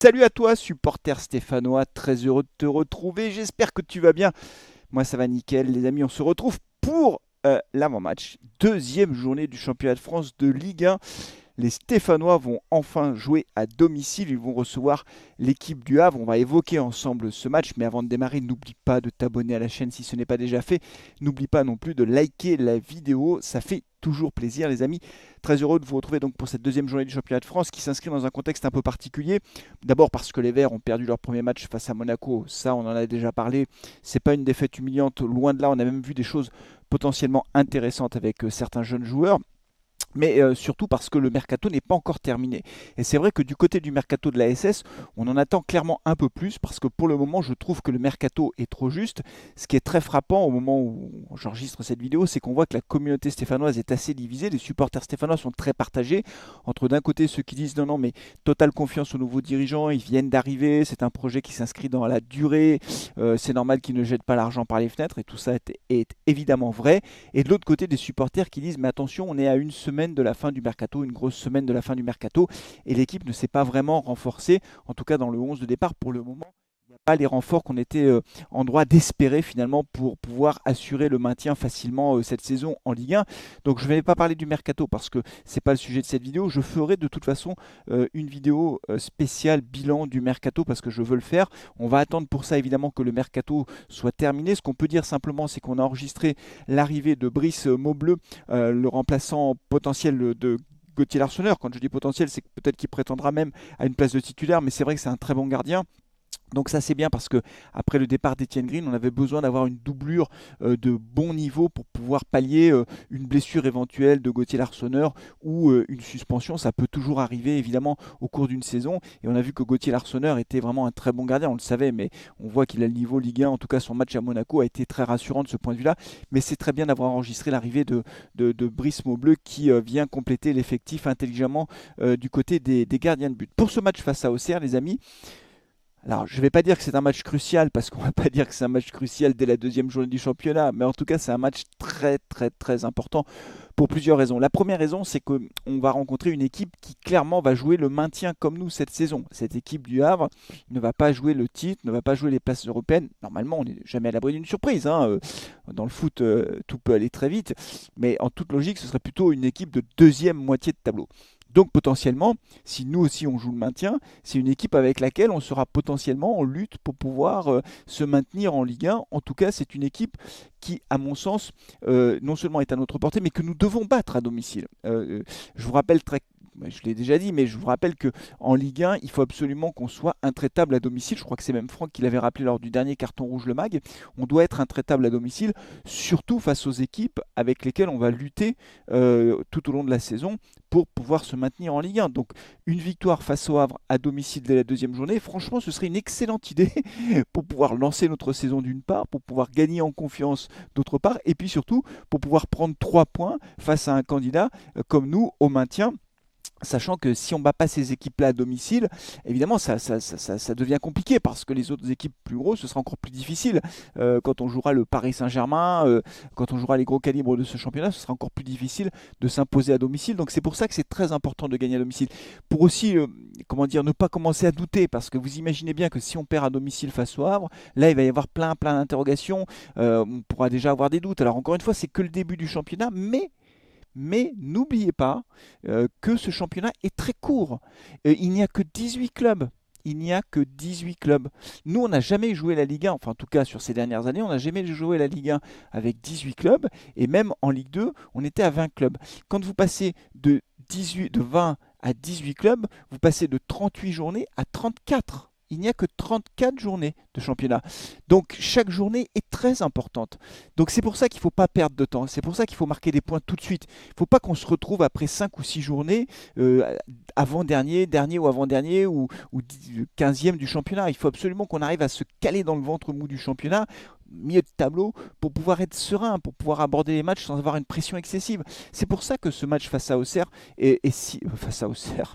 Salut à toi, supporter stéphanois, très heureux de te retrouver. J'espère que tu vas bien. Moi, ça va nickel, les amis. On se retrouve pour l'avant-match. Deuxième journée du championnat de France de Ligue 1. Les Stéphanois vont enfin jouer à domicile. Ils vont recevoir l'équipe du Havre. On va évoquer ensemble ce match. Mais avant de démarrer, n'oublie pas de t'abonner à la chaîne si ce n'est pas déjà fait. N'oublie pas non plus de liker la vidéo. Ça fait toujours plaisir, les amis. Très heureux de vous retrouver donc pour cette deuxième journée du championnat de France qui s'inscrit dans un contexte un peu particulier. D'abord parce que les Verts ont perdu leur premier match face à Monaco. Ça, on en a déjà parlé. C'est pas une défaite humiliante. Loin de là, on a même vu des choses potentiellement intéressantes avec certains jeunes joueurs, mais surtout parce que le mercato n'est pas encore terminé. Et c'est vrai que du côté du mercato de la SS, on en attend clairement un peu plus, parce que pour le moment, je trouve que le mercato est trop juste. Ce qui est très frappant au moment où j'enregistre cette vidéo, c'est qu'on voit que la communauté stéphanoise est assez divisée. Les supporters stéphanois sont très partagés, entre d'un côté ceux qui disent non, non, mais totale confiance aux nouveaux dirigeants, ils viennent d'arriver, c'est un projet qui s'inscrit dans la durée, c'est normal qu'ils ne jettent pas l'argent par les fenêtres, et tout ça est évidemment vrai. Et de l'autre côté, des supporters qui disent mais attention, on est à une semaine de la fin du mercato, une grosse semaine de la fin du mercato, et l'équipe ne s'est pas vraiment renforcée, en tout cas dans le 11 de départ pour le moment. Il n'y a pas les renforts qu'on était en droit d'espérer finalement pour pouvoir assurer le maintien facilement cette saison en Ligue 1. Donc je ne vais pas parler du mercato parce que ce n'est pas le sujet de cette vidéo. Je ferai de toute façon une vidéo spéciale bilan du mercato parce que je veux le faire. On va attendre pour ça évidemment que le mercato soit terminé. Ce qu'on peut dire simplement, c'est qu'on a enregistré l'arrivée de Brice Maubleu, le remplaçant potentiel de Gauthier Larsonneur. Quand je dis potentiel, c'est que peut-être qu'il prétendra même à une place de titulaire, mais c'est vrai que c'est un très bon gardien. Donc ça c'est bien parce que après le départ d'Etienne Green, on avait besoin d'avoir une doublure de bon niveau pour pouvoir pallier une blessure éventuelle de Gauthier Larsonneur ou une suspension. Ça peut toujours arriver évidemment au cours d'une saison. Et on a vu que Gauthier Larsonneur était vraiment un très bon gardien, on le savait, mais on voit qu'il a le niveau Ligue 1. En tout cas son match à Monaco a été très rassurant de ce point de vue-là. Mais c'est très bien d'avoir enregistré l'arrivée de Brice Maubleu qui vient compléter l'effectif intelligemment du côté des gardiens de but. Pour ce match face à Auxerre, les amis, alors, je ne vais pas dire que c'est un match crucial, parce qu'on ne va pas dire que c'est un match crucial dès la deuxième journée du championnat, mais en tout cas, c'est un match très, très, très important pour plusieurs raisons. La première raison, c'est qu'on va rencontrer une équipe qui clairement va jouer le maintien comme nous cette saison. Cette équipe du Havre ne va pas jouer le titre, ne va pas jouer les places européennes. Normalement, on n'est jamais à l'abri d'une surprise, hein. Dans le foot, tout peut aller très vite, mais en toute logique, ce serait plutôt une équipe de deuxième moitié de tableau. Donc potentiellement, si nous aussi on joue le maintien, c'est une équipe avec laquelle on sera potentiellement en lutte pour pouvoir se maintenir en Ligue 1. En tout cas, c'est une équipe qui, à mon sens, non seulement est à notre portée, mais que nous devons battre à domicile. Je vous rappelle très je l'ai déjà dit, mais je vous rappelle qu'en Ligue 1, il faut absolument qu'on soit intraitable à domicile. Je crois que c'est même Franck qui l'avait rappelé lors du dernier carton rouge Le Mag. On doit être intraitable à domicile, surtout face aux équipes avec lesquelles on va lutter tout au long de la saison pour pouvoir se maintenir en Ligue 1. Donc une victoire face au Havre à domicile dès la deuxième journée, franchement ce serait une excellente idée pour pouvoir lancer notre saison d'une part, pour pouvoir gagner en confiance d'autre part, et puis surtout pour pouvoir prendre 3 points face à un candidat comme nous au maintien. Sachant que si on ne bat pas ces équipes-là à domicile, évidemment, ça devient compliqué parce que les autres équipes plus grosses, ce sera encore plus difficile. Quand on jouera le Paris Saint-Germain, quand on jouera les gros calibres de ce championnat, ce sera encore plus difficile de s'imposer à domicile. Donc c'est pour ça que c'est très important de gagner à domicile. Pour aussi, comment dire, ne pas commencer à douter, parce que vous imaginez bien que si on perd à domicile face au Havre, là il va y avoir plein d'interrogations, on pourra déjà avoir des doutes. Alors encore une fois, c'est que le début du championnat, mais n'oubliez pas que ce championnat est très court. Il n'y a que 18 clubs. Il n'y a que 18 clubs. Nous, on n'a jamais joué la Ligue 1, enfin en tout cas sur ces dernières années, on n'a jamais joué la Ligue 1 avec 18 clubs. Et même en Ligue 2, on était à 20 clubs. Quand vous passez de 20 à 18 clubs, vous passez de 38 journées à 34. Il n'y a que 34 journées de championnat. Donc chaque journée est très importante. Donc c'est pour ça qu'il ne faut pas perdre de temps. C'est pour ça qu'il faut marquer des points tout de suite. Il ne faut pas qu'on se retrouve après 5 ou 6 journées avant-dernier, dernier ou avant-dernier ou 15e du championnat. Il faut absolument qu'on arrive à se caler dans le ventre mou du championnat, milieu de tableau, pour pouvoir être serein, pour pouvoir aborder les matchs sans avoir une pression excessive. C'est pour ça que ce match face à Auxerre face à Auxerre.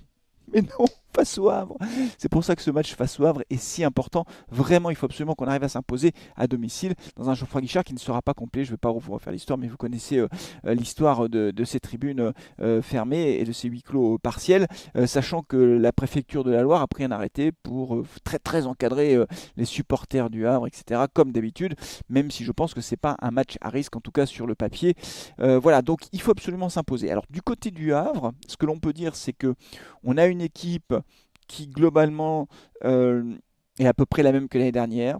Mais non, face au Havre. C'est pour ça que ce match face au Havre est si important. Vraiment, il faut absolument qu'on arrive à s'imposer à domicile dans un Geoffroy Guichard qui ne sera pas complet. Je ne vais pas vous refaire l'histoire, mais vous connaissez l'histoire de ces tribunes fermées et de ces huis clos partiels, sachant que la préfecture de la Loire a pris un arrêté pour très très encadrer les supporters du Havre, etc. Comme d'habitude, même si je pense que c'est pas un match à risque, en tout cas sur le papier. Voilà, donc il faut absolument s'imposer. Alors du côté du Havre, ce que l'on peut dire, c'est que on a une équipe qui globalement est à peu près la même que l'année dernière.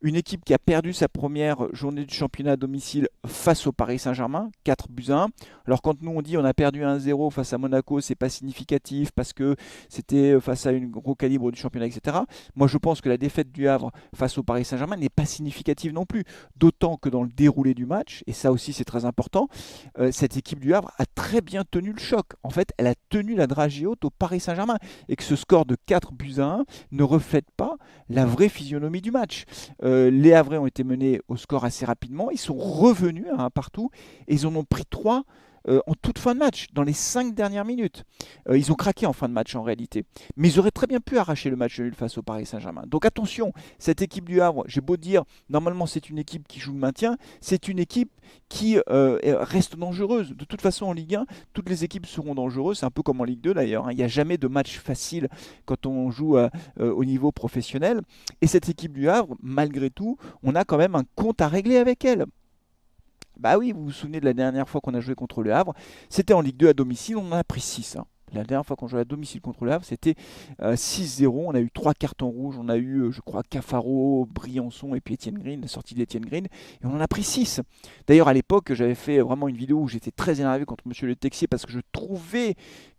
Une équipe qui a perdu sa première journée du championnat à domicile face au Paris Saint-Germain, 4 buts à 1. Alors quand nous on dit on a perdu 1-0 face à Monaco, c'est pas significatif parce que c'était face à un gros calibre du championnat, etc. Moi je pense que la défaite du Havre face au Paris Saint-Germain n'est pas significative non plus. D'autant que dans le déroulé du match, et ça aussi c'est très important, cette équipe du Havre a très bien tenu le choc. En fait, elle a tenu la dragée haute au Paris Saint-Germain. Et que ce score de 4 buts à 1 ne reflète pas la vraie physionomie du match. Les Havrais ont été menés au score assez rapidement. Ils sont revenus à un partout et ils en ont pris 3 en toute fin de match, dans les 5 dernières minutes. Ils ont craqué en fin de match en réalité. Mais ils auraient très bien pu arracher le match nul face au Paris Saint-Germain. Donc attention, cette équipe du Havre, j'ai beau dire, normalement c'est une équipe qui joue le maintien, c'est une équipe qui reste dangereuse. De toute façon en Ligue 1, toutes les équipes seront dangereuses. C'est un peu comme en Ligue 2 d'ailleurs, hein. Il n'y a jamais de match facile quand on joue au niveau professionnel. Et cette équipe du Havre, malgré tout, on a quand même un compte à régler avec elle. Bah oui, vous vous souvenez de la dernière fois qu'on a joué contre le Havre, c'était en Ligue 2 à domicile, on en a pris 6. Hein. La dernière fois qu'on jouait à domicile contre le Havre, c'était 6-0. On a eu 3 cartons rouges. On a eu, je crois, Cafaro, Briançon et puis Étienne Green, la sortie d'Étienne Green. Et on en a pris 6. D'ailleurs, à l'époque, j'avais fait vraiment une vidéo où j'étais très énervé contre Monsieur Le Texier parce que je trouvais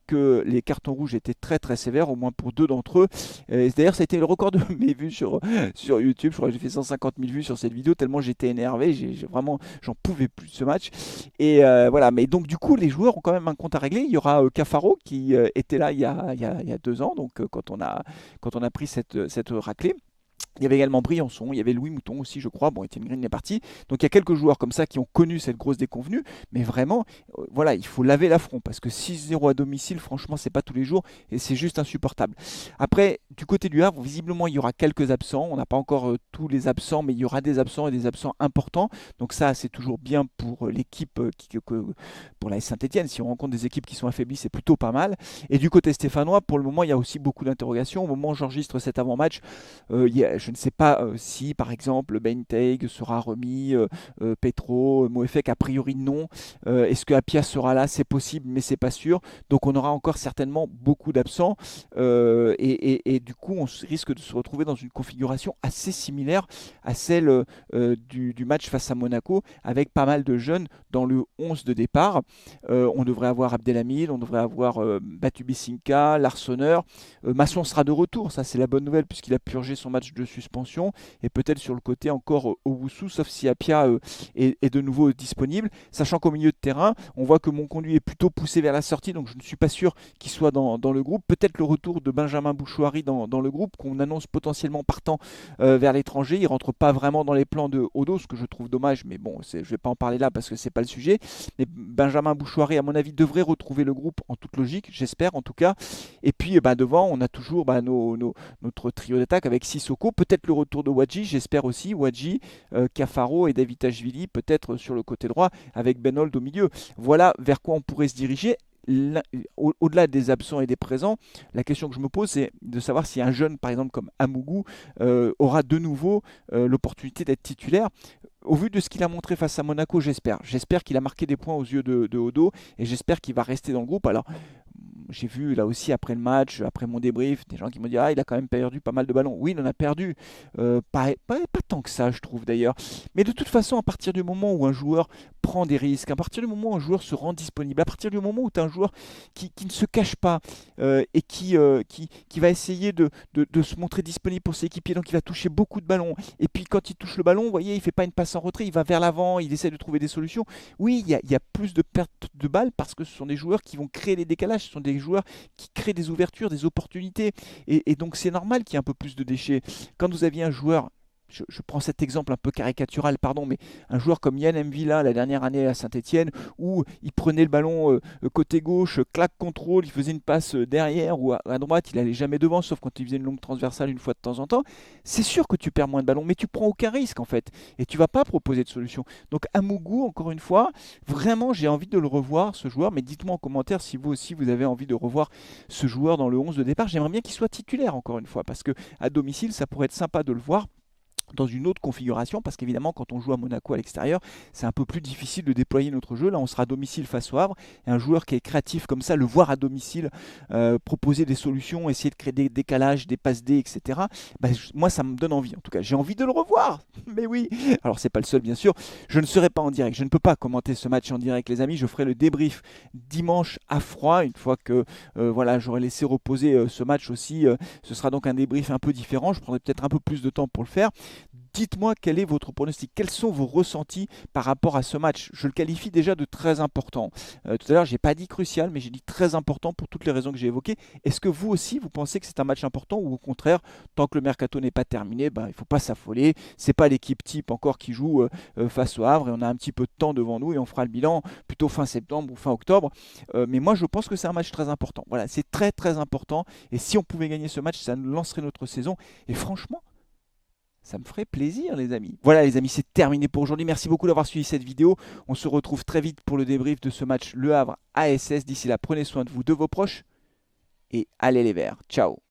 que les cartons rouges étaient très très sévères, au moins pour 2 d'entre eux. D'ailleurs, ça a été le record de mes vues sur YouTube. Je crois que j'ai fait 150 000 vues sur cette vidéo, tellement j'étais énervé. Vraiment, j'en pouvais plus de ce match. Et voilà, mais donc du coup, les joueurs ont quand même un compte à régler. Il y aura Cafaro qui était là il y a 2 ans, donc quand on a pris cette raclée. Il y avait également Briançon, il y avait Louis Mouton aussi, je crois. Bon, Étienne Green est parti. Donc il y a quelques joueurs comme ça qui ont connu cette grosse déconvenue. Mais vraiment, voilà, il faut laver l'affront parce que 6-0 à domicile, franchement, c'est pas tous les jours et c'est juste insupportable. Après, du côté du Havre, visiblement, il y aura quelques absents. On n'a pas encore tous les absents, mais il y aura des absents et des absents importants. Donc ça, c'est toujours bien pour l'équipe, pour la Saint-Etienne. Si on rencontre des équipes qui sont affaiblies, c'est plutôt pas mal. Et du côté stéphanois, pour le moment, il y a aussi beaucoup d'interrogations. Au moment où j'enregistre cet avant-match, je ne sais pas si, par exemple, Ben Teig sera remis, Petro, Moefek, a priori non. Est-ce que Apia sera là? C'est possible, mais c'est pas sûr. Donc on aura encore certainement beaucoup d'absents. Et du coup, on risque de se retrouver dans une configuration assez similaire à celle du match face à Monaco, avec pas mal de jeunes dans le 11 de départ. On devrait avoir Abdelhamid, on devrait avoir Batubi-Sinka, Larsonneur. Masson sera de retour, ça c'est la bonne nouvelle, puisqu'il a purgé son match de suspension, et peut-être sur le côté encore Owusu, sauf si Apia est de nouveau disponible, sachant qu'au milieu de terrain, on voit que Monconduit est plutôt poussé vers la sortie, donc je ne suis pas sûr qu'il soit dans le groupe. Peut-être le retour de Benjamin Bouchouari dans le groupe, qu'on annonce potentiellement partant vers l'étranger. Il rentre pas vraiment dans les plans de Odo, ce que je trouve dommage, mais bon, je vais pas en parler là parce que c'est pas le sujet. Mais Benjamin Bouchouari, à mon avis, devrait retrouver le groupe en toute logique, j'espère en tout cas. Et puis devant, on a toujours notre trio d'attaque avec Sissoko, peut-être le retour de Wadji, j'espère aussi, Wadji, Cafaro et Davitashvili, peut-être sur le côté droit, avec Benold au milieu. Voilà vers quoi on pourrait se diriger. Au-delà des absents et des présents, la question que je me pose, c'est de savoir si un jeune, par exemple comme Amougou, aura de nouveau l'opportunité d'être titulaire. Au vu de ce qu'il a montré face à Monaco, j'espère. J'espère qu'il a marqué des points aux yeux de Odo et j'espère qu'il va rester dans le groupe. Alors, j'ai vu là aussi après le match, après mon débrief, des gens qui m'ont dit il a quand même perdu pas mal de ballons. Oui, il en a perdu. Pas tant que ça, je trouve d'ailleurs. Mais de toute façon, à partir du moment où un joueur prend des risques, à partir du moment où un joueur se rend disponible, à partir du moment où tu as un joueur qui ne se cache pas et qui va essayer de se montrer disponible pour ses équipiers, donc il va toucher beaucoup de ballons. Et puis quand il touche le ballon, vous voyez, il ne fait pas une passe en retrait, il va vers l'avant, il essaie de trouver des solutions. Oui, il y a plus de pertes de balles parce que ce sont des joueurs qui vont créer des décalages, ce sont des joueurs qui créent des ouvertures, des opportunités. Et donc c'est normal qu'il y ait un peu plus de déchets. Quand vous aviez un joueur, je prends cet exemple un peu caricatural, pardon, mais un joueur comme Yann M'Vila la dernière année à Saint-Etienne, où il prenait le ballon côté gauche, claque contrôle, il faisait une passe derrière ou à droite, il allait jamais devant, sauf quand il faisait une longue transversale une fois de temps en temps. C'est sûr que tu perds moins de ballons, mais tu prends aucun risque en fait, et tu vas pas proposer de solution. Donc Amougou, encore une fois, vraiment j'ai envie de le revoir ce joueur, mais dites-moi en commentaire si vous aussi vous avez envie de revoir ce joueur dans le 11 de départ. J'aimerais bien qu'il soit titulaire encore une fois, parce que à domicile ça pourrait être sympa de le voir dans une autre configuration, parce qu'évidemment quand on joue à Monaco à l'extérieur, c'est un peu plus difficile de déployer notre jeu. Là on sera à domicile face au Havre, et un joueur qui est créatif comme ça, le voir à domicile, proposer des solutions, essayer de créer des décalages, des passes D, etc. Bah, moi ça me donne envie, en tout cas j'ai envie de le revoir, mais oui. Alors c'est pas le seul bien sûr, je ne serai pas en direct, je ne peux pas commenter ce match en direct les amis, je ferai le débrief dimanche à froid, une fois que voilà, j'aurai laissé reposer ce match aussi. Ce sera donc un débrief un peu différent, je prendrai peut-être un peu plus de temps pour le faire. Dites-moi quel est votre pronostic, quels sont vos ressentis par rapport à ce match. Je le qualifie déjà de très important. Tout à l'heure, j'ai pas dit crucial, mais j'ai dit très important pour toutes les raisons que j'ai évoquées. Est-ce que vous aussi, vous pensez que c'est un match important, ou au contraire, tant que le mercato n'est pas terminé, il ne faut pas s'affoler. C'est pas l'équipe type encore qui joue face au Havre, et on a un petit peu de temps devant nous et on fera le bilan plutôt fin septembre ou fin octobre. Mais moi, je pense que c'est un match très important. Voilà, c'est très très important. Et si on pouvait gagner ce match, ça nous lancerait notre saison. Et franchement, ça me ferait plaisir les amis. Voilà les amis, c'est terminé pour aujourd'hui. Merci beaucoup d'avoir suivi cette vidéo. On se retrouve très vite pour le débrief de ce match Le Havre ASS. D'ici là, prenez soin de vous, de vos proches, et allez les Verts. Ciao.